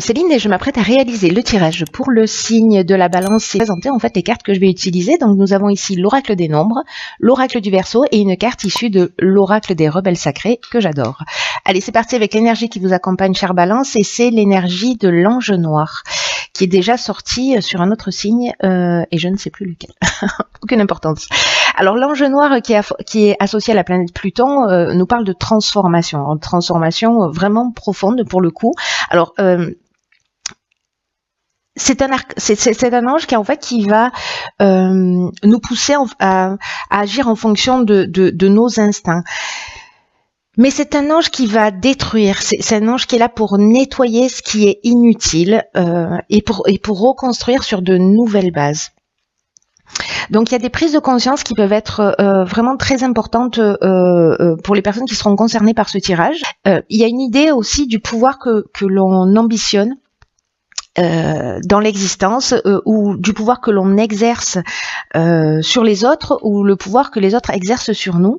Céline et je m'apprête à réaliser le tirage pour le signe de la balance et présenter en fait les cartes que je vais utiliser. Donc nous avons ici l'oracle des nombres, l'oracle du Verseau et une carte issue de l'oracle des rebelles sacrés que j'adore. Allez, c'est parti avec l'énergie qui vous accompagne, chère balance, et c'est l'énergie de l'ange noir qui est déjà sorti sur un autre signe et je ne sais plus lequel. Aucune importance. Alors l'ange noir qui est associé à la planète Pluton nous parle de transformation, vraiment profonde pour le coup. Alors c'est un ange qui en fait qui va nous pousser à agir en fonction de nos instincts. Mais c'est un ange qui va détruire, c'est un ange qui est là pour nettoyer ce qui est inutile et pour reconstruire sur de nouvelles bases. Donc il y a des prises de conscience qui peuvent être vraiment très importantes pour les personnes qui seront concernées par ce tirage. Il y a une idée aussi du pouvoir que l'on ambitionne dans l'existence ou du pouvoir que l'on exerce sur les autres ou le pouvoir que les autres exercent sur nous.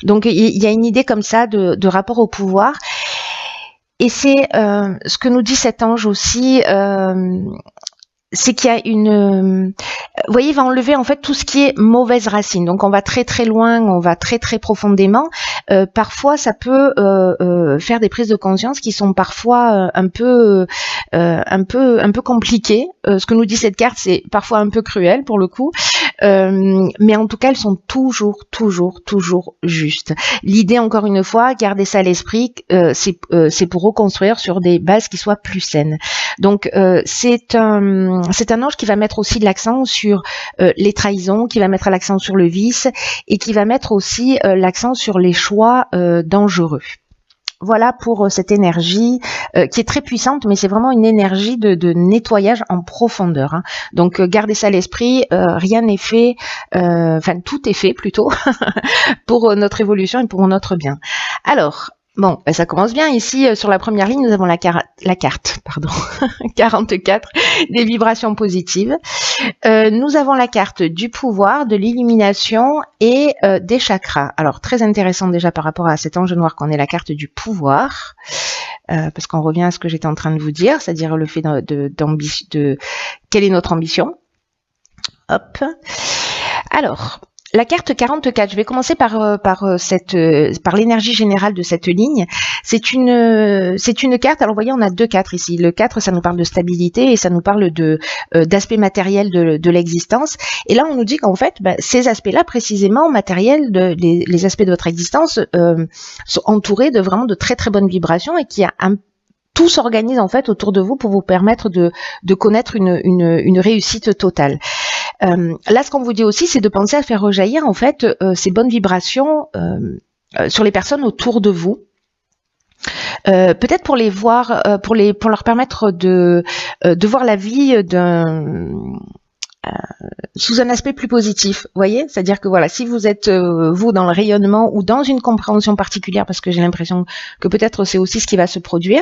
Donc il y a une idée comme ça de rapport au pouvoir et c'est ce que nous dit cet ange aussi, c'est qu'il y a une... vous voyez, il va enlever en fait tout ce qui est mauvaise racine. Donc on va très très loin, on va très très profondément. Parfois ça peut faire des prises de conscience qui sont parfois un peu compliquées. Ce que nous dit cette carte, c'est parfois un peu cruel pour le coup. Mais en tout cas, elles sont toujours justes. L'idée, encore une fois, garder ça à l'esprit, c'est pour reconstruire sur des bases qui soient plus saines. Donc c'est un ange qui va mettre aussi l'accent sur les trahisons, qui va mettre l'accent sur le vice et qui va mettre aussi l'accent sur les choix dangereux. Voilà pour cette énergie qui est très puissante, mais c'est vraiment une énergie de nettoyage en profondeur. Hein. Donc gardez ça à l'esprit, rien n'est fait, enfin tout est fait plutôt, pour notre évolution et pour notre bien. Alors, bon, ça commence bien. Ici, sur la première ligne, nous avons la carte, 44, des vibrations positives. Nous avons la carte du pouvoir, de l'illumination et des chakras. Alors, très intéressant déjà par rapport à cet ange noir qu'on ait la carte du pouvoir, parce qu'on revient à ce que j'étais en train de vous dire, c'est-à-dire le fait de quelle est notre ambition. Hop. Alors... la carte 44, je vais commencer par l'énergie générale de cette ligne. C'est une carte, alors vous voyez, on a deux 4 ici. Le 4, ça nous parle de stabilité et ça nous parle d'aspects matériels de l'existence. Et là, on nous dit qu'en fait, ces aspects-là, précisément, matériels, les aspects de votre existence, sont entourés de vraiment de très très bonnes vibrations et qu'il y a tout s'organise en fait autour de vous pour vous permettre de connaître une réussite totale. Là, ce qu'on vous dit aussi, c'est de penser à faire rejaillir en fait ces bonnes vibrations sur les personnes autour de vous. Peut-être pour les voir, pour leur permettre de voir la vie sous un aspect plus positif, vous voyez, c'est-à-dire que voilà, si vous êtes vous dans le rayonnement ou dans une compréhension particulière, parce que j'ai l'impression que peut-être c'est aussi ce qui va se produire.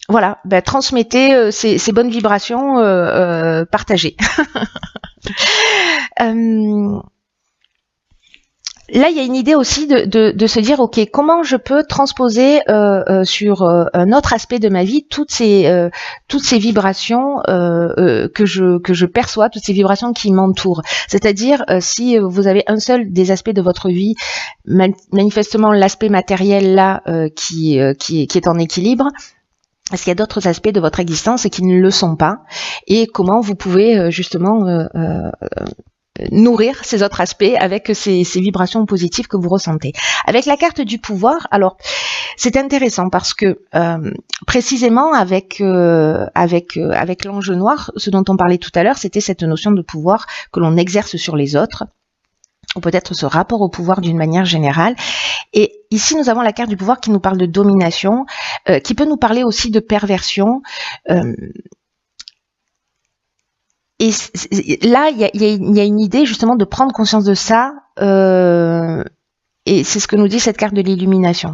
Voilà, transmettez ces bonnes vibrations, partagées. Là, il y a une idée aussi de se dire, ok, comment je peux transposer sur un autre aspect de ma vie toutes ces vibrations que je perçois, toutes ces vibrations qui m'entourent. C'est-à-dire, si vous avez un seul des aspects de votre vie, manifestement l'aspect matériel là qui est en équilibre. Est-ce qu'il y a d'autres aspects de votre existence qui ne le sont pas et comment vous pouvez justement nourrir ces autres aspects avec ces vibrations positives que vous ressentez. Avec la carte du pouvoir, alors c'est intéressant parce que précisément avec l'ange noir, ce dont on parlait tout à l'heure, c'était cette notion de pouvoir que l'on exerce sur les autres, ou peut-être ce rapport au pouvoir d'une manière générale. Et ici, nous avons la carte du pouvoir qui nous parle de domination, qui peut nous parler aussi de perversion. Et là, il y a une idée justement de prendre conscience de ça, et c'est ce que nous dit cette carte de l'illumination,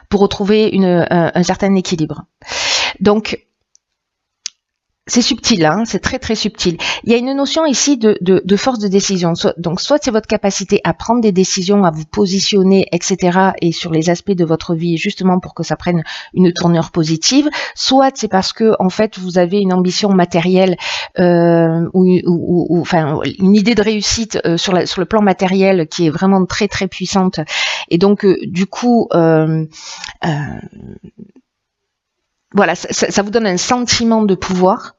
pour retrouver un certain équilibre. Donc, c'est subtil, hein, c'est très très subtil. Il y a une notion ici de force de décision. Donc soit c'est votre capacité à prendre des décisions, à vous positionner, etc. et sur les aspects de votre vie justement pour que ça prenne une tournure positive. Soit c'est parce que en fait vous avez une ambition matérielle ou enfin une idée de réussite sur le plan matériel qui est vraiment très très puissante. Et donc du coup voilà, ça vous donne un sentiment de pouvoir.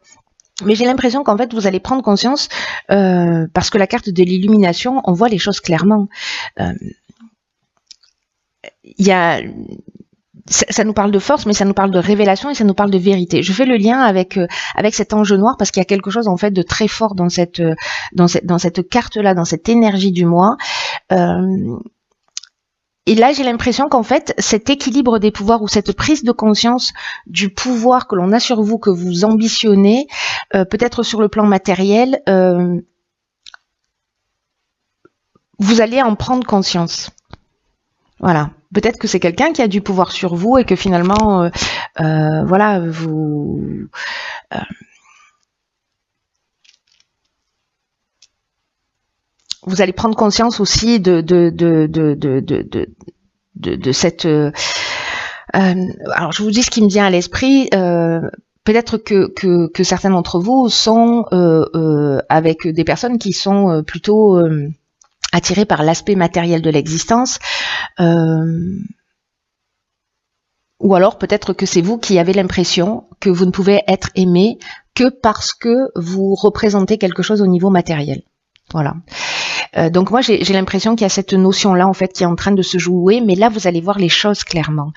Mais j'ai l'impression qu'en fait, vous allez prendre conscience, parce que la carte de l'illumination, on voit les choses clairement. Ça nous parle de force, mais ça nous parle de révélation et ça nous parle de vérité. Je fais le lien avec cet ange noir parce qu'il y a quelque chose en fait de très fort dans cette carte-là, dans cette énergie du moi. Et là, j'ai l'impression qu'en fait, cet équilibre des pouvoirs ou cette prise de conscience du pouvoir que l'on a sur vous, que vous ambitionnez, peut-être sur le plan matériel, vous allez en prendre conscience. Voilà. Peut-être que c'est quelqu'un qui a du pouvoir sur vous et que finalement, voilà, vous allez prendre conscience aussi de cette. Alors, je vous dis ce qui me vient à l'esprit. Peut-être que certains d'entre vous sont avec des personnes qui sont plutôt attirées par l'aspect matériel de l'existence. Ou alors peut-être que c'est vous qui avez l'impression que vous ne pouvez être aimé que parce que vous représentez quelque chose au niveau matériel. Voilà. Donc moi j'ai l'impression qu'il y a cette notion-là en fait qui est en train de se jouer, mais là vous allez voir les choses clairement.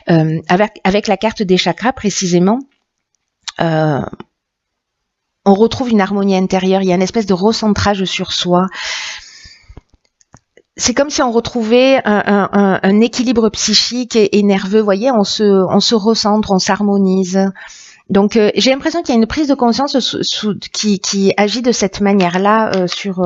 Avec la carte des chakras précisément, on retrouve une harmonie intérieure, il y a une espèce de recentrage sur soi. C'est comme si on retrouvait un équilibre psychique et nerveux, vous voyez, on se recentre, on s'harmonise. Donc j'ai l'impression qu'il y a une prise de conscience qui agit de cette manière-là sur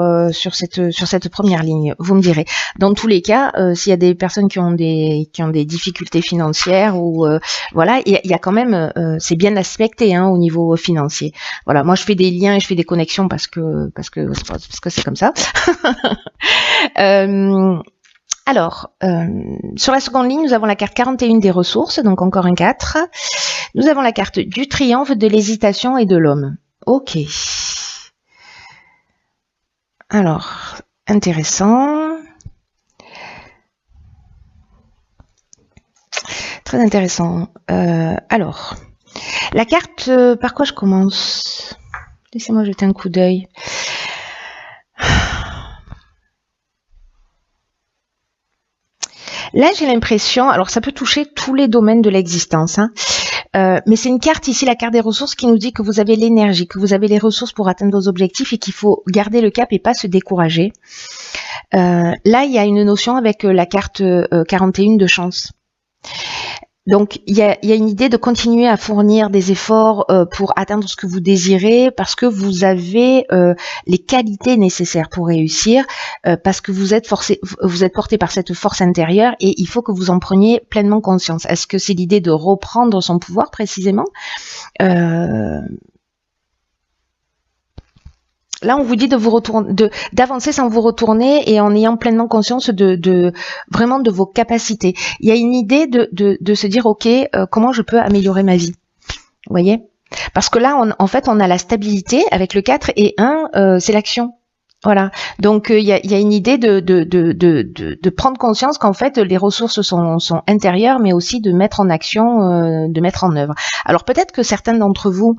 cette première ligne. Vous me direz. Dans tous les cas, s'il y a des personnes qui ont des difficultés financières ou voilà, il y a quand même c'est bien aspecté hein, au niveau financier. Voilà, moi je fais des liens et je fais des connexions parce que c'est comme ça. Alors, sur la seconde ligne, nous avons la carte 41 des ressources, donc encore un 4. Nous avons la carte du triomphe, de l'hésitation et de l'homme. Ok. Alors, intéressant. Très intéressant. Alors, la carte, par quoi je commence? Laissez-moi jeter un coup d'œil. Là, j'ai l'impression, alors ça peut toucher tous les domaines de l'existence, hein, mais c'est une carte ici, la carte des ressources, qui nous dit que vous avez l'énergie, que vous avez les ressources pour atteindre vos objectifs et qu'il faut garder le cap et pas se décourager. Là, il y a une notion avec la carte 41 de chance. Donc, il y a une idée de continuer à fournir des efforts pour atteindre ce que vous désirez, parce que vous avez les qualités nécessaires pour réussir, parce que vous êtes porté par cette force intérieure et il faut que vous en preniez pleinement conscience. Est-ce que c'est l'idée de reprendre son pouvoir précisément ? Là, on vous dit de vous retourner, d'avancer sans vous retourner et en ayant pleinement conscience vraiment de vos capacités. Il y a une idée de se dire, ok, comment je peux améliorer ma vie. Vous voyez ? Parce que là, en fait, on a la stabilité avec le 4 et 1, c'est l'action. Voilà. Donc, il y a une idée de prendre conscience qu'en fait, les ressources sont intérieures, mais aussi de mettre en action, de mettre en œuvre. Alors, peut-être que certains d'entre vous,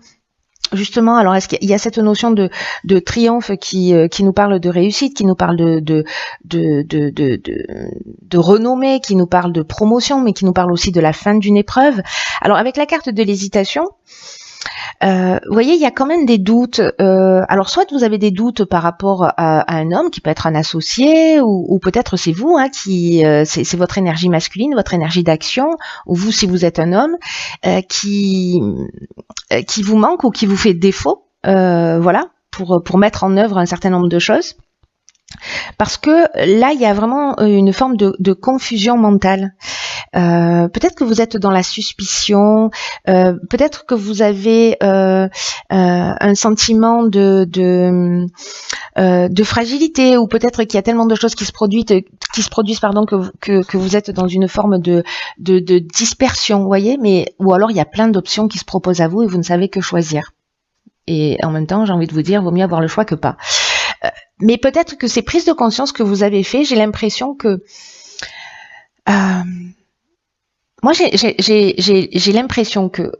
justement, alors est-ce qu'il y a cette notion de triomphe qui nous parle de réussite, qui nous parle de renommée, qui nous parle de promotion, mais qui nous parle aussi de la fin d'une épreuve. Alors avec la carte de l'hésitation, vous voyez, il y a quand même des doutes. Alors soit vous avez des doutes par rapport à un homme qui peut être un associé, ou peut-être c'est vous, hein, c'est votre énergie masculine, votre énergie d'action, ou vous si vous êtes un homme, qui vous manque ou qui vous fait défaut, voilà, pour mettre en œuvre un certain nombre de choses. Parce que là, il y a vraiment une forme de confusion mentale. Peut-être que vous êtes dans la suspicion, peut-être que vous avez un sentiment de fragilité, ou peut-être qu'il y a tellement de choses qui se produisent pardon, que vous êtes dans une forme de dispersion, vous voyez, mais ou alors il y a plein d'options qui se proposent à vous et vous ne savez que choisir. Et en même temps, j'ai envie de vous dire, vaut mieux avoir le choix que pas. Mais peut-être que ces prises de conscience que vous avez fait, j'ai l'impression que moi j'ai l'impression que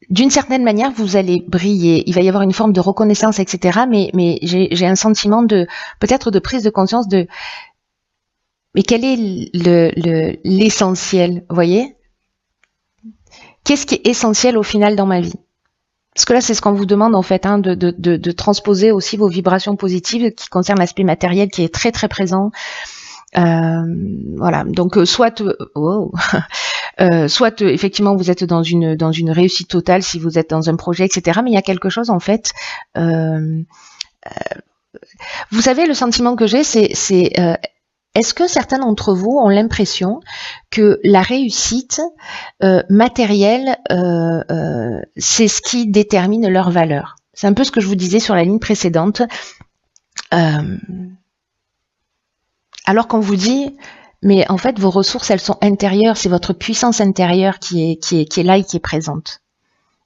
d'une certaine manière, vous allez briller. Il va y avoir une forme de reconnaissance, etc. Mais j'ai un sentiment de peut-être de prise de conscience de mais quel est l'essentiel, vous voyez? Qu'est-ce qui est essentiel au final dans ma vie? Parce que là, c'est ce qu'on vous demande en fait, hein, de transposer aussi vos vibrations positives qui concernent l'aspect matériel qui est très très présent. Voilà. Donc soit soit effectivement vous êtes dans une réussite totale si vous êtes dans un projet, etc. Mais il y a quelque chose en fait. Vous savez, le sentiment que j'ai, c'est est-ce que certains d'entre vous ont l'impression que la réussite matérielle, c'est ce qui détermine leur valeur? C'est un peu ce que je vous disais sur la ligne précédente. Alors qu'on vous dit, mais en fait, vos ressources, elles sont intérieures, c'est votre puissance intérieure qui est là et qui est présente.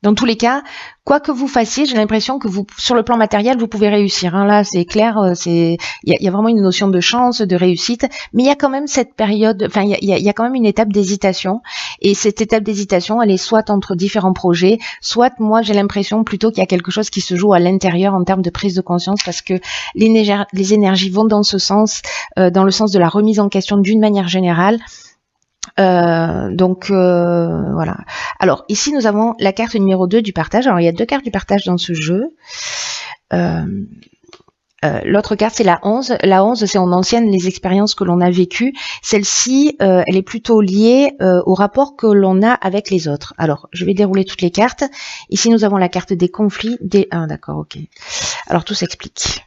Dans tous les cas, quoi que vous fassiez, j'ai l'impression que vous, sur le plan matériel, vous pouvez réussir. Hein. Là, c'est clair, il y a vraiment une notion de chance, de réussite, mais il y a quand même cette période, enfin, il y a quand même une étape d'hésitation. Et cette étape d'hésitation, elle est soit entre différents projets, soit moi, j'ai l'impression plutôt qu'il y a quelque chose qui se joue à l'intérieur en termes de prise de conscience, parce que les énergies vont dans ce sens, dans le sens de la remise en question d'une manière générale. Donc voilà. Alors ici nous avons la carte numéro 2 du partage. Alors il y a deux cartes du partage dans ce jeu. L'autre carte c'est la 11. La 11 c'est en ancienne les expériences que l'on a vécues. Celle-ci elle est plutôt liée au rapport que l'on a avec les autres. Alors je vais dérouler toutes les cartes. Ici nous avons la carte des conflits. D'accord, ok. Alors tout s'explique.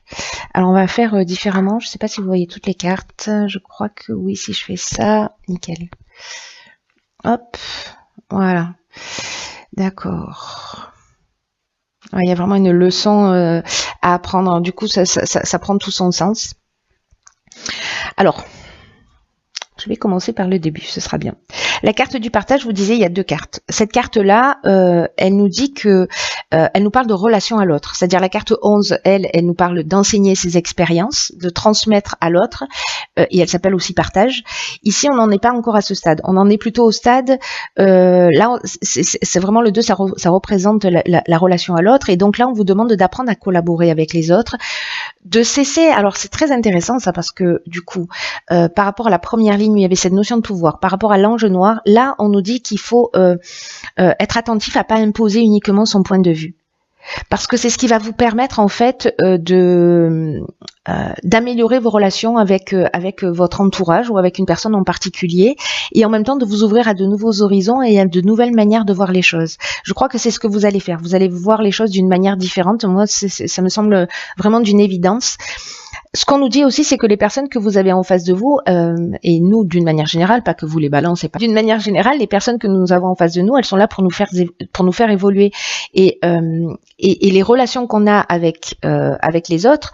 Alors on va faire différemment. Je ne sais pas si vous voyez toutes les cartes. Je crois que oui, si je fais ça, nickel. Hop, voilà. D'accord. Il y a vraiment une leçon à apprendre. Du coup, ça prend tout son sens. Alors, je vais commencer par le début, ce sera bien. La carte du partage, je vous disais, il y a deux cartes. Cette carte-là, elle nous dit que, elle nous parle de relation à l'autre. C'est-à-dire la carte 11, elle nous parle d'enseigner ses expériences, de transmettre à l'autre, et elle s'appelle aussi partage. Ici, on n'en est pas encore à ce stade. On en est plutôt au stade, là, c'est vraiment le 2, ça représente la relation à l'autre, et donc là, on vous demande d'apprendre à collaborer avec les autres, de cesser, alors c'est très intéressant ça, parce que du coup, par rapport à la première ligne, il y avait cette notion de pouvoir, par rapport à l'ange noir, là on nous dit qu'il faut être attentif à pas imposer uniquement son point de vue, parce que c'est ce qui va vous permettre en fait d'améliorer vos relations avec votre entourage ou avec une personne en particulier, et en même temps de vous ouvrir à de nouveaux horizons et à de nouvelles manières de voir les choses. Je crois que c'est ce que vous allez faire. Vous allez voir les choses d'une manière différente. Moi, ça me semble vraiment d'une évidence. Ce qu'on nous dit aussi, c'est que les personnes que vous avez en face de vous, et nous d'une manière générale, pas que vous les balancez pas, d'une manière générale, les personnes que nous avons en face de nous, elles sont là pour nous faire évoluer. Et les relations qu'on a avec les autres,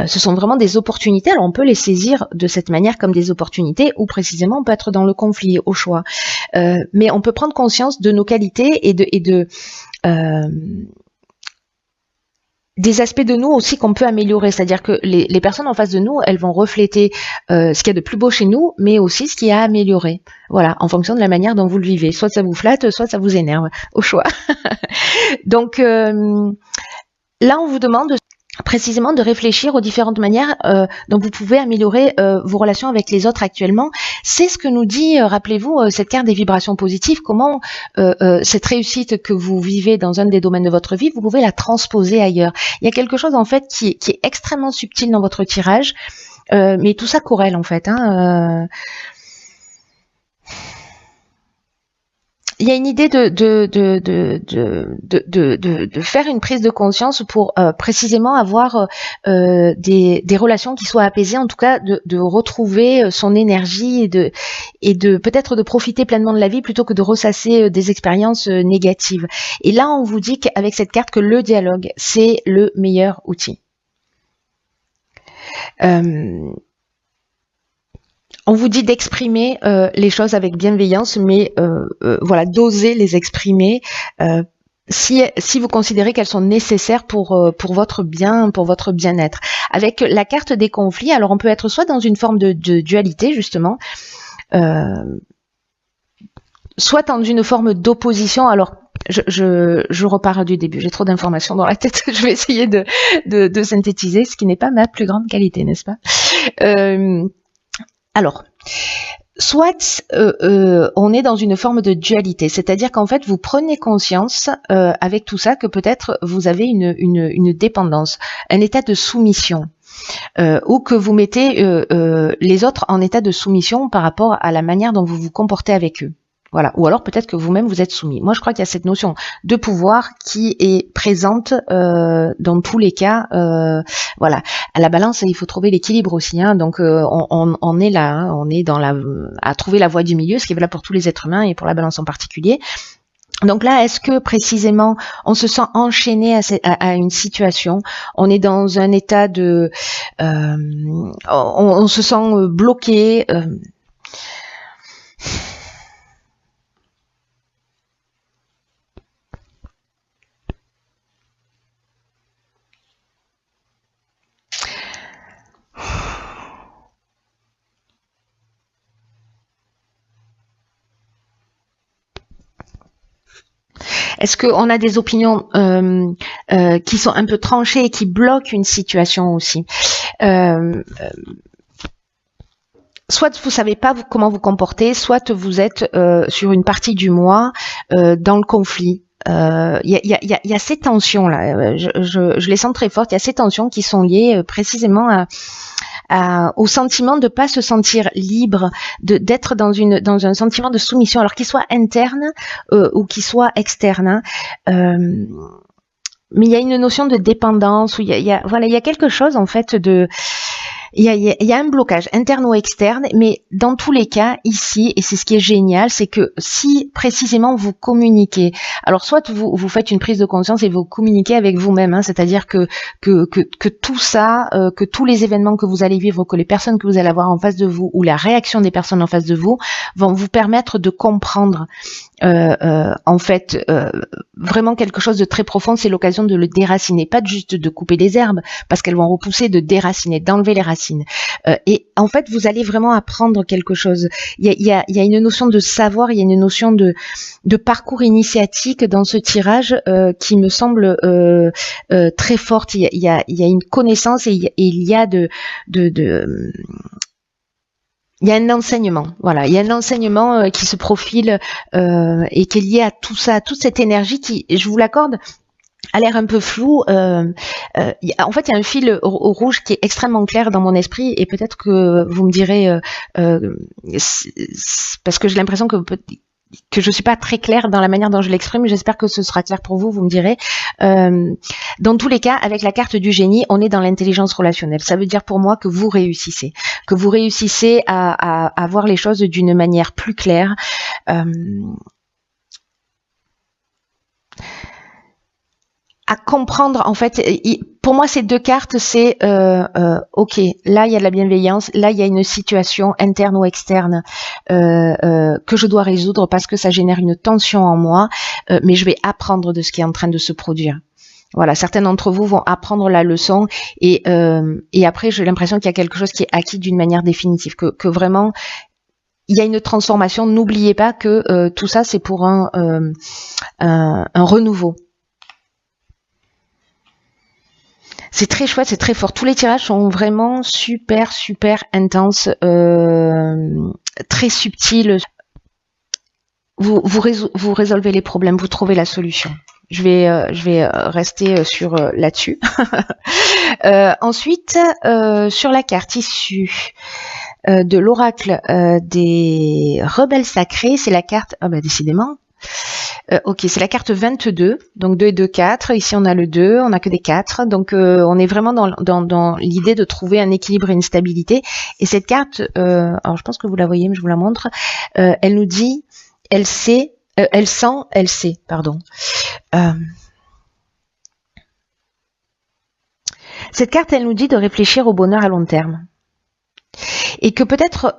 ce sont vraiment des opportunités. Alors on peut les saisir de cette manière comme des opportunités, ou précisément on peut être dans le conflit, au choix. Mais on peut prendre conscience de nos qualités et des aspects de nous aussi qu'on peut améliorer, c'est-à-dire que les personnes en face de nous, elles vont refléter ce qu'il y a de plus beau chez nous, mais aussi ce qu'il y a à améliorer. Voilà, en fonction de la manière dont vous le vivez. Soit ça vous flatte, soit ça vous énerve, au choix. Donc là, on vous demande précisément de réfléchir aux différentes manières dont vous pouvez améliorer vos relations avec les autres actuellement. C'est ce que nous dit, rappelez-vous, cette carte des vibrations positives, comment cette réussite que vous vivez dans un des domaines de votre vie, vous pouvez la transposer ailleurs. Il y a quelque chose en fait qui est extrêmement subtil dans votre tirage, mais tout ça corrèle en fait. il y a une idée de faire une prise de conscience pour précisément avoir des relations qui soient apaisées, en tout cas de retrouver son énergie et de peut-être de profiter pleinement de la vie plutôt que de ressasser des expériences négatives. Et là, on vous dit qu'avec cette carte que le dialogue, c'est le meilleur outil. On vous dit d'exprimer les choses avec bienveillance, mais voilà, d'oser les exprimer si vous considérez qu'elles sont nécessaires pour votre bien, pour votre bien-être. Avec la carte des conflits, alors on peut être soit dans une forme de dualité, justement, soit dans une forme d'opposition. Alors, je repars du début, j'ai trop d'informations dans la tête, je vais essayer de synthétiser, ce qui n'est pas ma plus grande qualité, n'est-ce pas? Alors, soit on est dans une forme de dualité, c'est-à-dire qu'en fait vous prenez conscience avec tout ça que peut-être vous avez une dépendance, un état de soumission, ou que vous mettez les autres en état de soumission par rapport à la manière dont vous vous comportez avec eux. Voilà. Ou alors peut-être que vous-même vous êtes soumis. Moi je crois qu'il y a cette notion de pouvoir qui est présente dans tous les cas. Voilà. À la balance, il faut trouver l'équilibre aussi. Hein. Donc on est là, hein. On est à trouver la voie du milieu, ce qui est valable pour tous les êtres humains et pour la balance en particulier. Donc là, est-ce que précisément on se sent enchaîné à une situation, on est dans un état de, on se sent bloqué. Est-ce qu'on a des opinions qui sont un peu tranchées et qui bloquent une situation aussi? Soit vous savez pas comment vous comporter, soit vous êtes sur une partie du moi dans le conflit. Il y a ces tensions là, je les sens très fortes. Il y a ces tensions qui sont liées précisément au sentiment de pas se sentir libre, d'être dans un sentiment de soumission, alors qu'il soit interne ou qu'il soit externe. Mais il y a une notion de dépendance, où il y a quelque chose en fait il y a un blocage interne ou externe, mais dans tous les cas, ici, et c'est ce qui est génial, c'est que si précisément vous communiquez, alors soit vous faites une prise de conscience et vous communiquez avec vous-même, hein, c'est-à-dire que tout ça, que tous les événements que vous allez vivre, que les personnes que vous allez avoir en face de vous, ou la réaction des personnes en face de vous, vont vous permettre de comprendre en fait vraiment quelque chose de très profond. C'est l'occasion de le déraciner, pas juste de couper des herbes parce qu'elles vont repousser, de déraciner, d'enlever les racines. Et en fait vous allez vraiment apprendre quelque chose. Il y a une notion de savoir, il y a une notion de parcours initiatique dans ce tirage qui me semble très forte. Il y a une connaissance et il y a il y a un enseignement, voilà. Il y a un enseignement qui se profile et qui est lié à tout ça, à toute cette énergie qui, je vous l'accorde, a l'air un peu flou. En fait, il y a un fil rouge qui est extrêmement clair dans mon esprit, et peut-être que vous me direz, parce que j'ai l'impression que je suis pas très claire dans la manière dont je l'exprime. J'espère que ce sera clair pour vous, vous me direz. Dans tous les cas, avec la carte du génie, on est dans l'intelligence relationnelle. Ça veut dire pour moi que vous réussissez à voir les choses d'une manière plus claire. À comprendre, en fait, pour moi ces deux cartes, c'est ok, là il y a de la bienveillance, là il y a une situation interne ou externe que je dois résoudre parce que ça génère une tension en moi, mais je vais apprendre de ce qui est en train de se produire. Voilà, certains d'entre vous vont apprendre la leçon et après j'ai l'impression qu'il y a quelque chose qui est acquis d'une manière définitive, que vraiment il y a une transformation. N'oubliez pas que tout ça c'est pour un renouveau. C'est très chouette, c'est très fort. Tous les tirages sont vraiment super intenses, très subtils. Vous résolvez les problèmes, vous trouvez la solution. Je vais rester sur là-dessus. Ensuite, sur la carte issue de l'oracle des rebelles sacrés, c'est la carte, décidément, Ok, c'est la carte 22, donc 2 et 2, 4. Ici, on a le 2, on n'a que des 4. Donc, on est vraiment dans l'idée de trouver un équilibre et une stabilité. Et cette carte, alors je pense que vous la voyez, mais je vous la montre, elle nous dit, elle sait, elle sent, elle sait, pardon. Cette carte, elle nous dit de réfléchir au bonheur à long terme. Et que peut-être...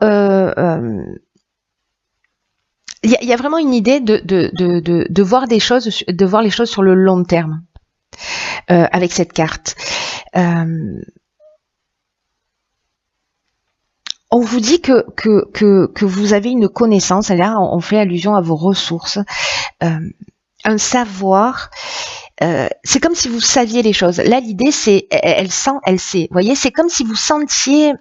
il y a vraiment une idée de voir des choses, de voir les choses sur le long terme avec cette carte. On vous dit que vous avez une connaissance, là on fait allusion à vos ressources, un savoir. C'est comme si vous saviez les choses. Là l'idée c'est elle sent, elle sait. Vous voyez, c'est comme si vous sentiez,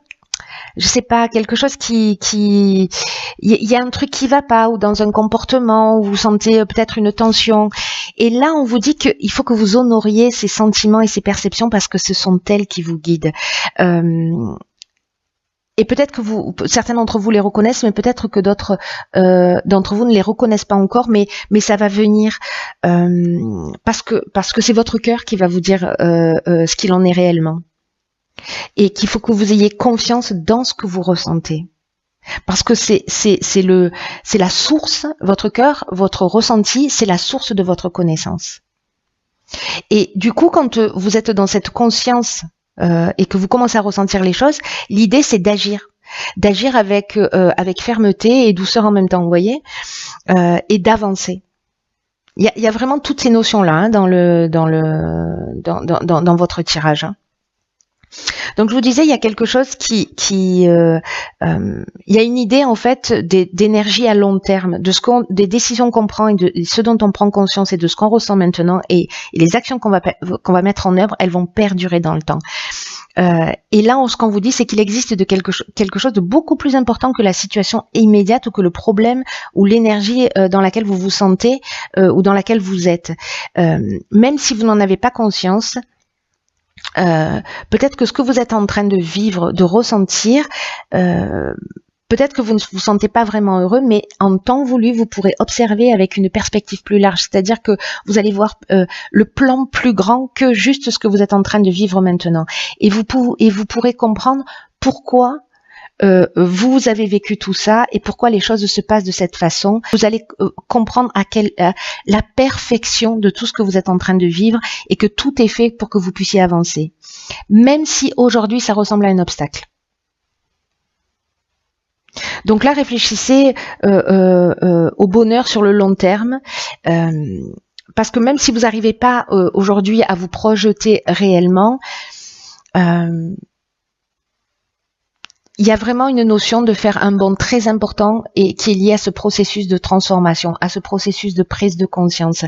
je sais pas, quelque chose il y a un truc qui va pas, ou dans un comportement où vous sentez peut-être une tension, et là on vous dit qu'il faut que vous honoriez ces sentiments et ces perceptions parce que ce sont elles qui vous guident. Et peut-être que certains d'entre vous les reconnaissent, mais peut-être que d'autres d'entre vous ne les reconnaissent pas encore, mais ça va venir parce que c'est votre cœur qui va vous dire ce qu'il en est réellement. Et qu'il faut que vous ayez confiance dans ce que vous ressentez. Parce que c'est la source, votre cœur, votre ressenti, c'est la source de votre connaissance. Et du coup, quand vous êtes dans cette conscience et que vous commencez à ressentir les choses, l'idée c'est d'agir avec fermeté et douceur en même temps, vous voyez, et d'avancer. Il y a vraiment toutes ces notions là hein, dans votre tirage. Hein. Donc je vous disais, il y a quelque chose il y a une idée en fait d'énergie à long terme, des décisions qu'on prend et de ce dont on prend conscience et de ce qu'on ressent maintenant et les actions qu'on va mettre en œuvre, elles vont perdurer dans le temps. Et là, ce qu'on vous dit, c'est qu'il existe quelque chose de beaucoup plus important que la situation immédiate ou que le problème ou l'énergie dans laquelle vous vous sentez ou dans laquelle vous êtes. Même si vous n'en avez pas conscience, peut-être que ce que vous êtes en train de vivre, de ressentir, peut-être que vous ne vous sentez pas vraiment heureux, mais en temps voulu, vous pourrez observer avec une perspective plus large, c'est-à-dire que vous allez voir le plan plus grand que juste ce que vous êtes en train de vivre maintenant. Et vous pourrez comprendre pourquoi vous avez vécu tout ça et pourquoi les choses se passent de cette façon. Vous allez comprendre la perfection de tout ce que vous êtes en train de vivre et que tout est fait pour que vous puissiez avancer. Même si aujourd'hui ça ressemble à un obstacle. Donc là, réfléchissez au bonheur sur le long terme. Parce que même si vous n'arrivez pas aujourd'hui à vous projeter réellement, il y a vraiment une notion de faire un bond très important et qui est lié à ce processus de transformation, à ce processus de prise de conscience.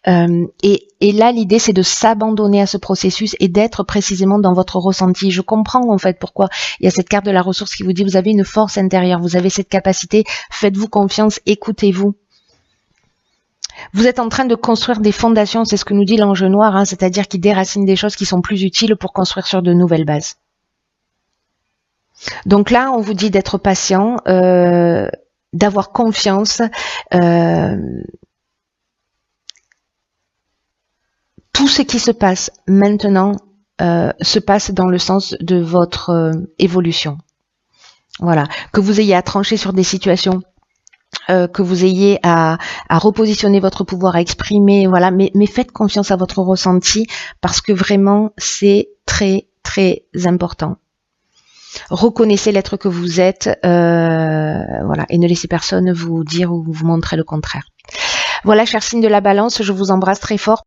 Et là, l'idée, c'est de s'abandonner à ce processus et d'être précisément dans votre ressenti. Je comprends en fait pourquoi il y a cette carte de la ressource qui vous dit vous avez une force intérieure, vous avez cette capacité, faites-vous confiance, écoutez-vous. Vous êtes en train de construire des fondations, c'est ce que nous dit l'ange noir, hein, c'est-à-dire qu'il déracine des choses qui sont plus utiles pour construire sur de nouvelles bases. Donc là, on vous dit d'être patient, d'avoir confiance. Tout ce qui se passe maintenant se passe dans le sens de votre évolution. Voilà. Que vous ayez à trancher sur des situations, que vous ayez à repositionner votre pouvoir, à exprimer, voilà. Mais faites confiance à votre ressenti parce que vraiment, c'est très, très important. Reconnaissez l'être que vous êtes, voilà, et ne laissez personne vous dire ou vous montrer le contraire. Voilà, chers signes de la balance, je vous embrasse très fort,